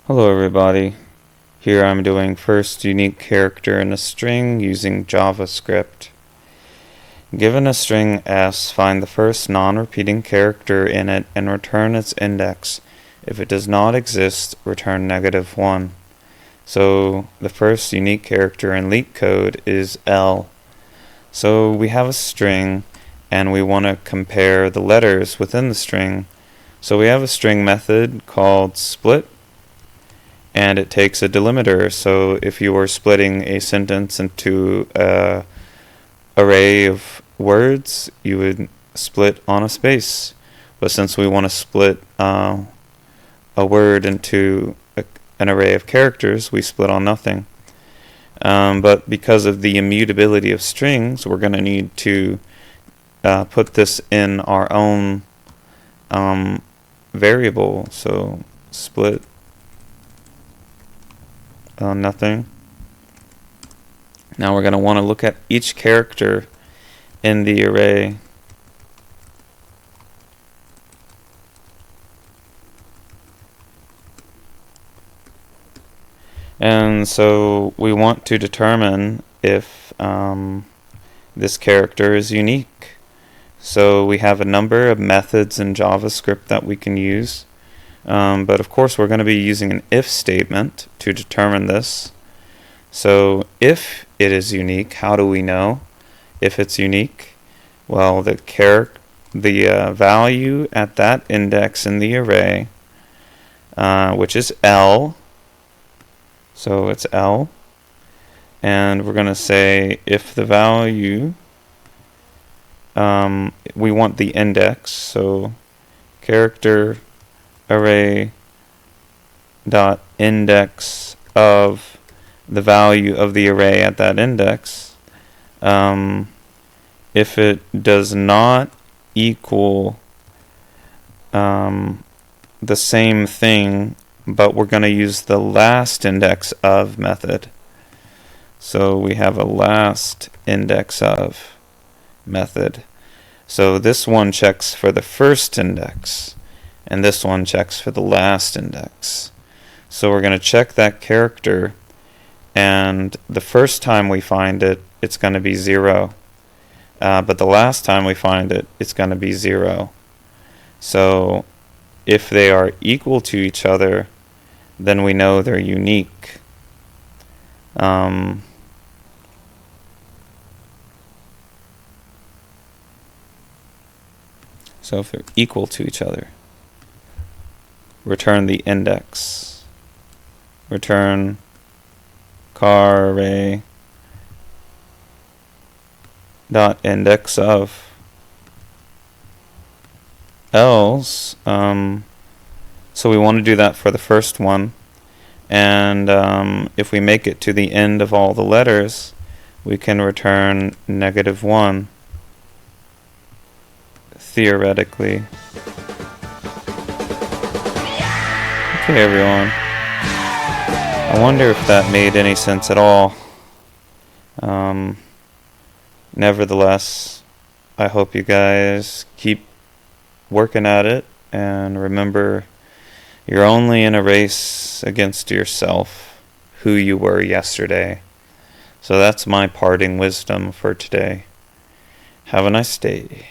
Hello everybody. Here I'm doing first unique character in a string using JavaScript. Given a string s, find the first non-repeating character in it and return its index. If it does not exist, return -1. So the first unique character in leetcode is L. So we have a string and we want to compare the letters within the string. So we have a string method called split, and it takes a delimiter. So if you were splitting a sentence into an array of words, you would split on a space. But since we want to split a word into an array of characters, we split on nothing. But because of the immutability of strings, we're going to need to put this in our own variable. So split nothing. Now we're going to want to look at each character in the array. And so we want to determine if this character is unique. So we have a number of methods in JavaScript that we can use. But of course we're going to be using an if statement to determine this. So if it is unique, how do we know if it's unique? Well, the value at that index in the array, which is L, so it's L, and we're going to say if the value, we want the index, so character array dot index of the value of the array at that index. If it does not equal the same thing, but we're going to use the last index of method. So we have a last index of method. So this one checks for the first index, and this one checks for the last index. So we're going to check that character, and the first time we find it, it's going to be 0. But the last time we find it, it's going to be 0. So if they are equal to each other, then we know they're unique. So if they're equal to each other, return the index. Return car array dot index of. Else, so we want to do that for the first one, and if we make it to the end of all the letters, we can return -1, theoretically. Okay, everyone. I wonder if that made any sense at all. Nevertheless, I hope you guys keep working at it, and remember, you're only in a race against yourself, who you were yesterday. So that's my parting wisdom for today. Have a nice day.